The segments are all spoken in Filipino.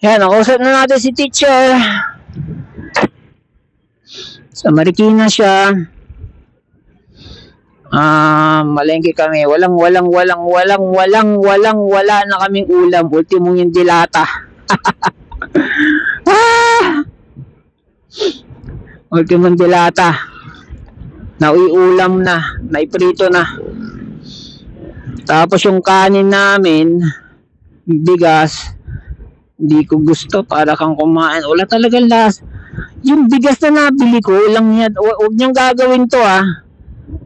Yan, nakausap na natin si teacher. Sa Marikina siya. Malengke kami. Wala na kaming ulam. Ultimo yung dilata. Ultimo yung dilata. Nauiulam na. Naiprito na. Tapos yung kanin namin, bigas, hindi ko gusto, para kang kumain. Wala talaga last. Yung bigas na nabili ko, lang yan. Huwag niyang gagawin to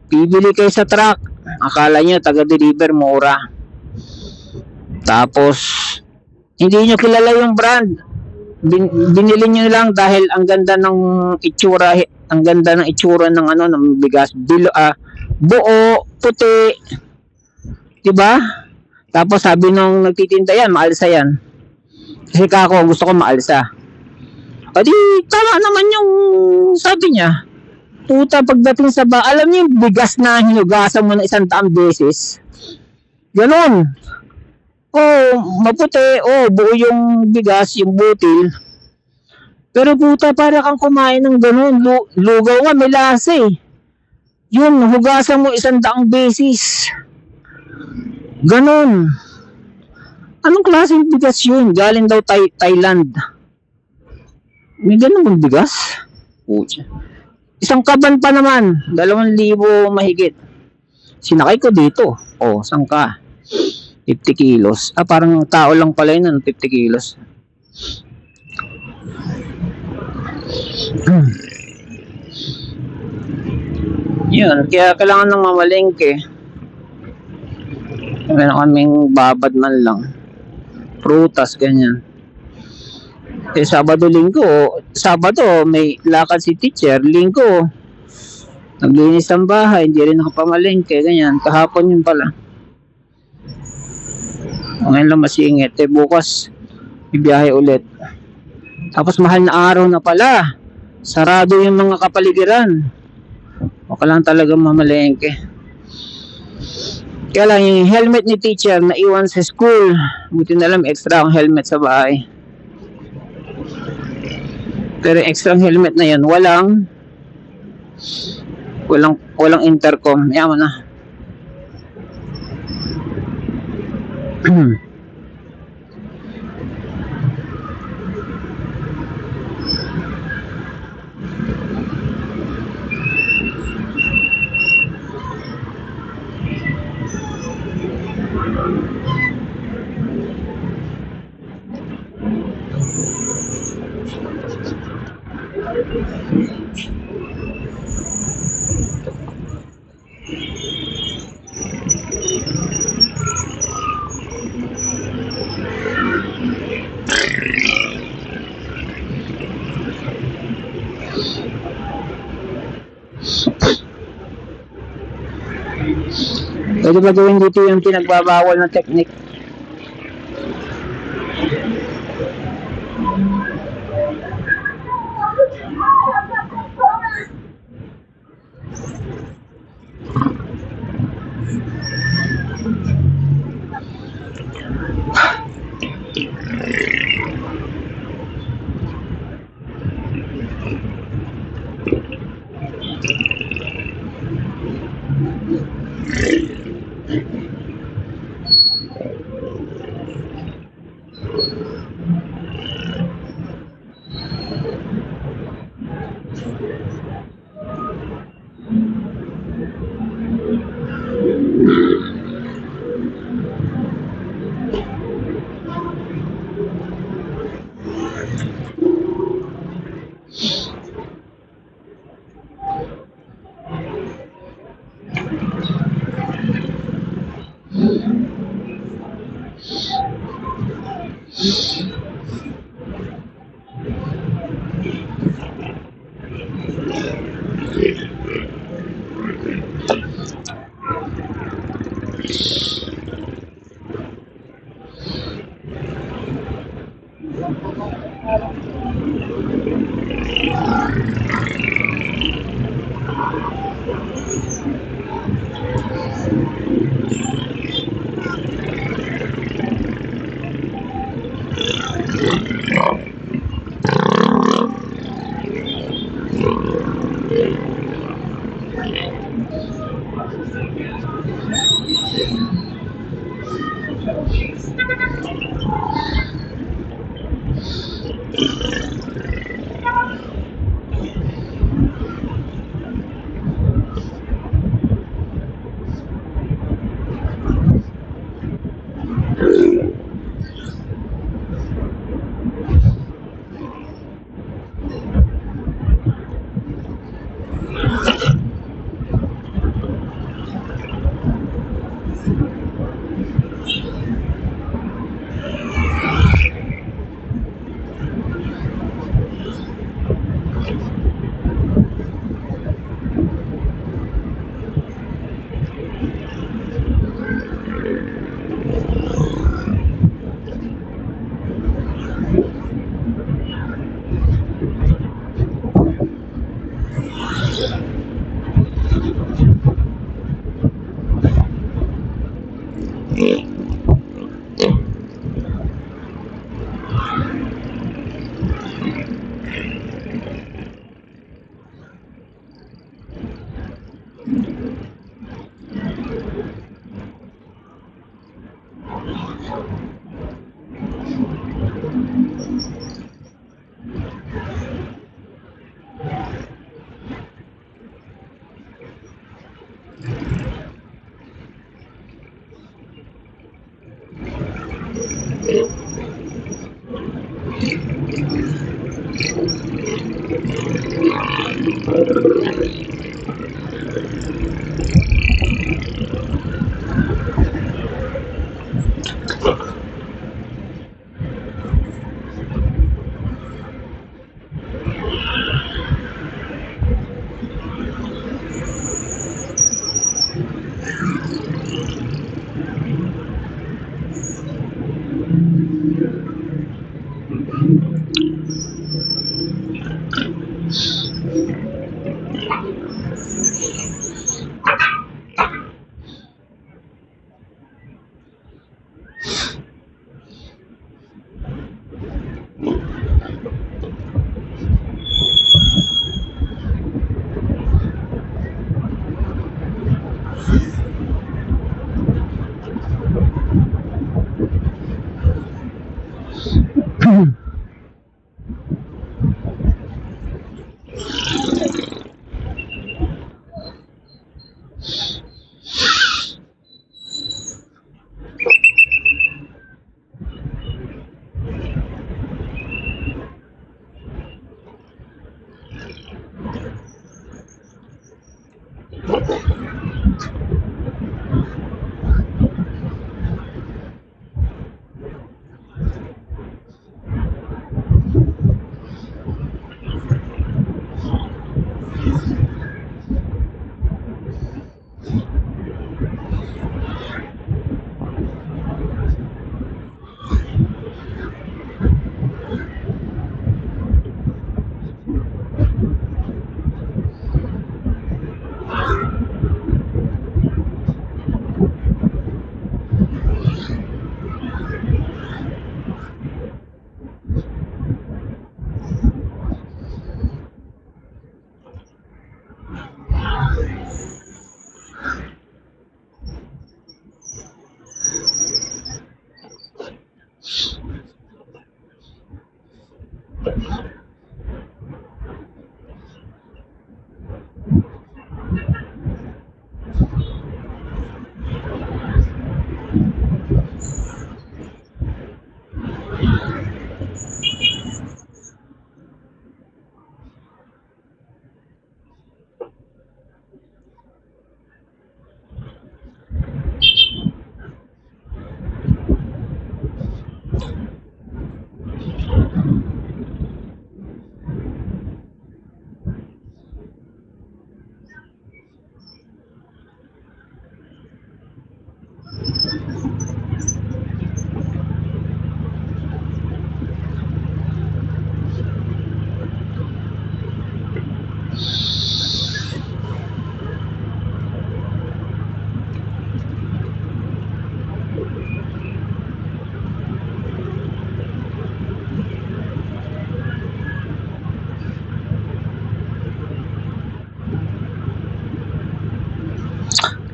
Bibili kayo sa truck. Akala niyo taga-deliver mura. Tapos, hindi niyo kilala yung brand. Binili niyo lang dahil ang ganda ng itsura, ng ng bigas. Buo, puti. 'Di ba? Tapos sabi nung nagtitinda yan, maalsa yan. Kasi kako, gusto ko maalsa. Di, tama naman yung sabi niya. Puta, pagdating sa alam niyo yung bigas na hinugasan mo na 100 beses. Ganon. Maputi. Buo yung bigas, yung butil. Pero puta, para kang kumain ng ganon. Lugaw nga, may lasa Yun, hugasan mo 100 beses. Ganon. Anong klaseng bigas yun? Galing daw Thailand. May ganun bang bigas? Pucha. Isang kaban pa naman. 2,000 mahigit. Sinakay ko dito. Sangka. 50 kilos. Parang tao lang pala yun. 50 kilos. Yun. Kaya kailangan ng mamalengke. Meron kaming babad man lang. Prutas, ganyan. Sabado may lakad si teacher. Linggo, naglinis ng bahay, hindi rin nakapamalengke, ganyan. Kahapon yun pala. Ngayon lang masingit. Bukas, ibiyahe ulit. Tapos mahal na araw na pala. Sarado yung mga kapaligiran. Wala lang talaga mamalengke. Kaya lang yung helmet ni teacher na iwan sa school. Buti na lang extra ang helmet sa bahay. Pero extra helmet na yan, walang intercom. Yaman na. Pwede ba gawin dito yung pinagbabawal na technique?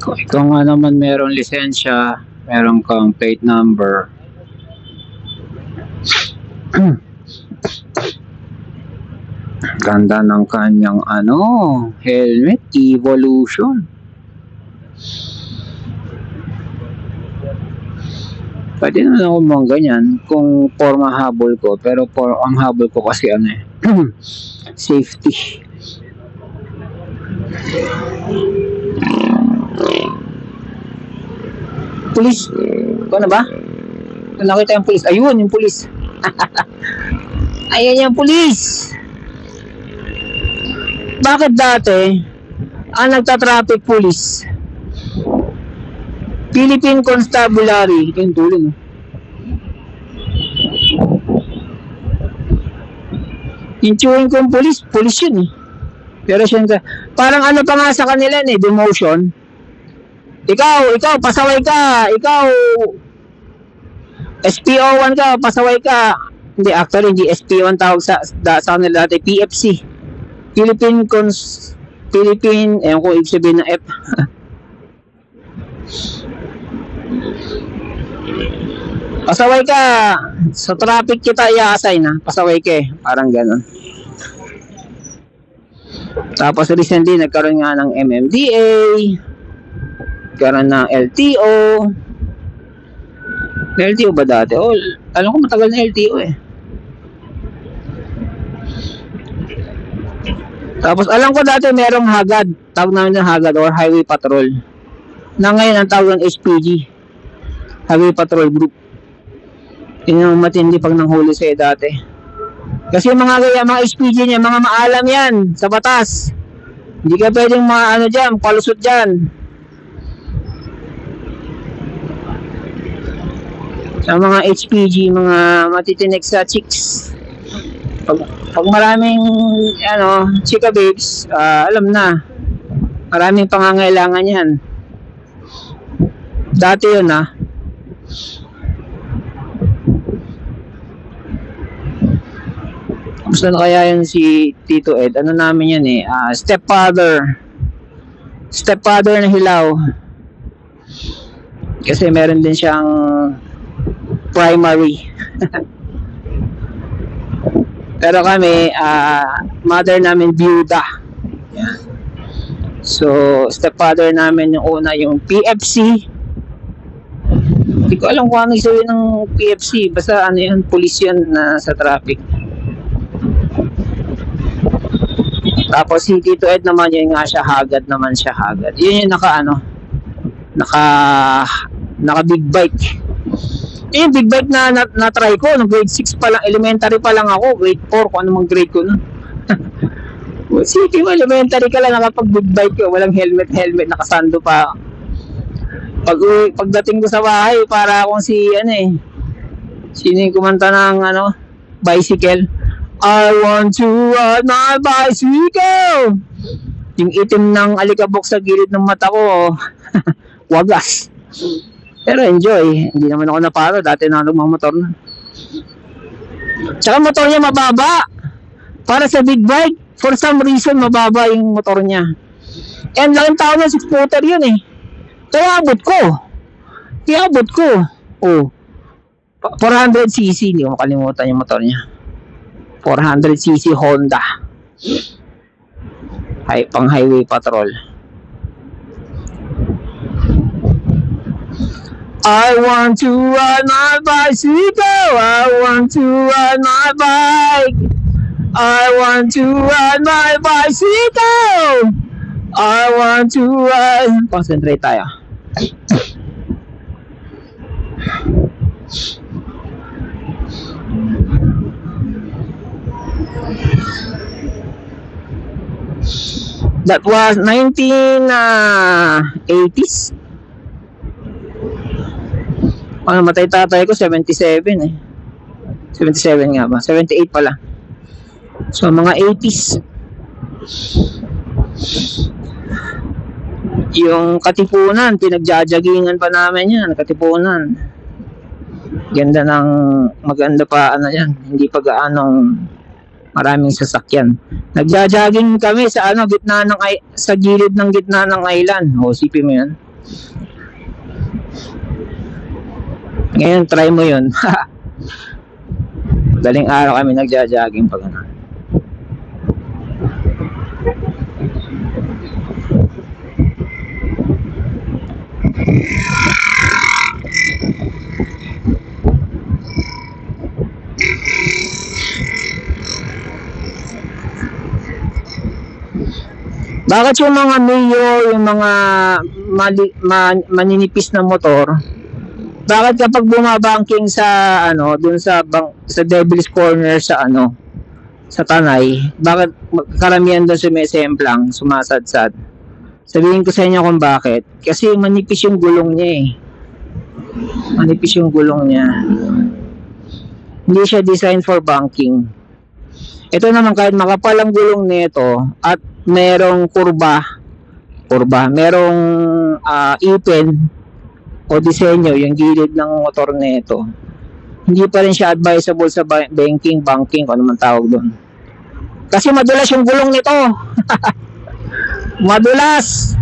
Ikaw nga naman meron lisensya, meron kang plate number. Ganda ng kanyang helmet, Evolution. Pwede naman ako mga ganyan kung forma habol ko, pero ang habol ko kasi safety. Pulis, ikaw na ba? Nakita yung pulis. Ayun, yung pulis. Ayan yung pulis. Bakit dati ang nagta-traffic police Philippine Constabulary, yung tuloy, no? Yung chewing kong police yun eh. Pero syempre, parang pa nga sa kanila demotion. Ikaw, pasaway ka. Ikaw, SPO1 ka, pasaway ka. Hindi, actually, hindi SPO1 tawag sa kanila dati, PFC. Ewan ko ibig sabihin ng F. Pasaway ka. Sa traffic kita i-assign na. Pasaway ka eh. Parang ganon. Tapos recently, nagkaroon nga ng MMDA. Nagkaroon ng LTO. LTO ba dati? Oh, alam ko matagal na LTO eh. Tapos alam ko dati merong hagad. Tawag namin ng hagad or highway patrol. Na ngayon ang tawag ng HPG. Highway Patrol Group. Yun yung matindi pag nanghuli sa'yo dati. Kasi mga HPG niya, mga maalam yan sa batas. Hindi ka pwedeng dyan, palusot dyan. Sa mga HPG, mga matitinik sa chicks. Pag maraming chika babes, alam na. Maraming pangangailangan yan. Dati yun Gusto na kaya yun si Tito Ed? Ano namin yan stepfather na hilaw. Kasi meron din siyang primary. Pero kami, mother namin byuda. Yan. So, stepfather namin yung una, yung PFC. Hindi ko alam kung ano isabi ng PFC. Basta yan, police yun na sa traffic. Tapos si Tito Ed naman, yun nga siya, hagad naman siya, hagad. Yun yung naka big bike. Yung big bike na try ko, no, grade 6 pa lang, elementary pa lang ako, grade 4, kung ano mang grade ko nun. City mo, elementary ka lang, nakapag big bike ko, walang helmet, nakasando pa. Pagdating ko sa bahay, para akong sino yung kumanta ng bicycle? I want to ride my bicycle. Yung itim ng alikabok sa gilid ng mata ko, wagas. Pero enjoy. Hindi naman ako naparo. Dati na nagmamotor na. Tsaka motor niya mababa. Para sa big bike, for some reason, mababa yung motor niya. And laking tao na 6-footer yun eh. Kaya abot ko. Oh. 400cc. Hindi ko makalimutan yung motor niya. 400cc Honda. Pang highway patrol. I want to ride my bicycle. I want to ride my bike. I want to ride my bicycle. I want to ride. Concentrate tayo. That was 1980s. Namatay tatay ko 77 eh. 77 nga ba? 78 pala. So mga 80s. Yung Katipunan, pinagjajagingan pa namin yan, Katipunan. Ganda ng maganda pa yan, hindi pa gaanong maraming sasakyan. Nagja-jogging kami sa gitna ng sa gilid ng gitna ng island. O, sipin mo yan. Ngayon, try mo yun. Daling araw kami nagja-jogging pag ano. Bakit yung mga Mio, yung mga maninipis na motor, bakit kapag bumabangking sa ano, dun sa Devil's Corner sa ano, sa Tanay, bakit karamihan doon sumisemplang, sumasadsad? Sabihin ko sa inyo kung bakit. Kasi manipis yung gulong niya eh. Manipis yung gulong niya. Hindi siya designed for banking. Ito naman kahit makapal ang gulong nito at merong merong ipin o disenyo yung gilid ng motor nito, hindi pa rin siya advisable sa banking, kung ano man tawag doon. Kasi madulas yung gulong nito. Madulas.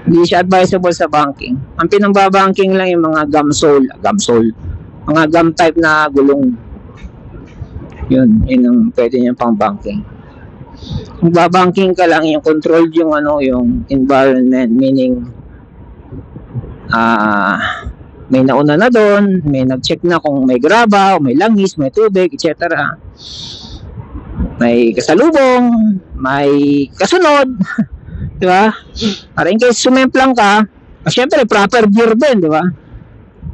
Hindi siya advisable sa banking. Ang pinambabanking lang yung mga gum sole, mga gum type na gulong. Yun ang pwede niya pang banking. Kung babanking ka lang, yung controlled yung ano, yung environment, meaning may nauna na doon, may nag-check na kung may graba, o may langis, may tubig, etc. May kasalubong, may kasunod, di ba? Para in case sumemplang ka, syempre proper gear din, di ba?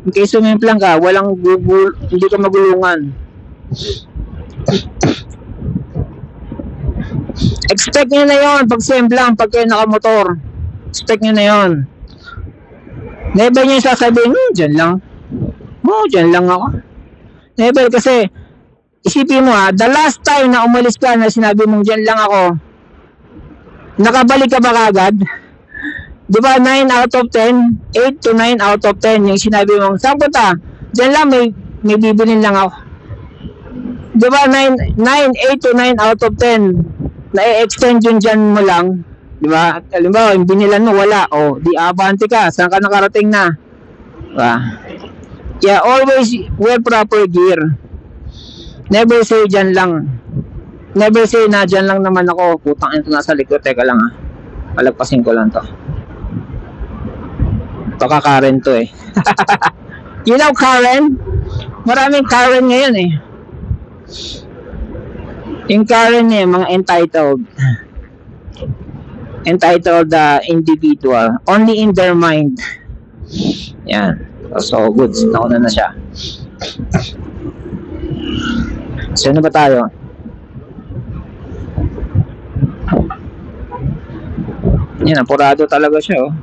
In case sumemplang ka, walang hindi ka magulungan. Expect nyo na yon pag semplang, pag kayo nakamotor. Expect nyo na yon. Never nyo sasabihin, dyan lang. Dyan lang ako. Never, kasi isipin mo the last time na umalis ka na sinabi mong dyan lang ako, nakabalik ka ba kagad? Di ba 9 out of 10? 8 to 9 out of 10 yung sinabi mong, saan punta? Dyan lang, may bibilin lang ako. Di ba 8 to 9 out of 10 na-extend yung dyan mo lang, di ba? Halimbawa, yung binilan mo, wala. Di abante ka. Saan ka nakarating na? Diba? Yeah, always wear proper gear. Never say dyan lang. Never say na dyan lang naman ako. Putang ito nasa likod. Teka lang palagpasin ko lang to. Baka Karen to eh. You know Karen? Maraming Karen ngayon eh. Yung Karen niya, mga entitled individual, only in their mind. Yan. So, good. Nauna na siya. So, ano ba tayo? Yan, apurado talaga siya, oh.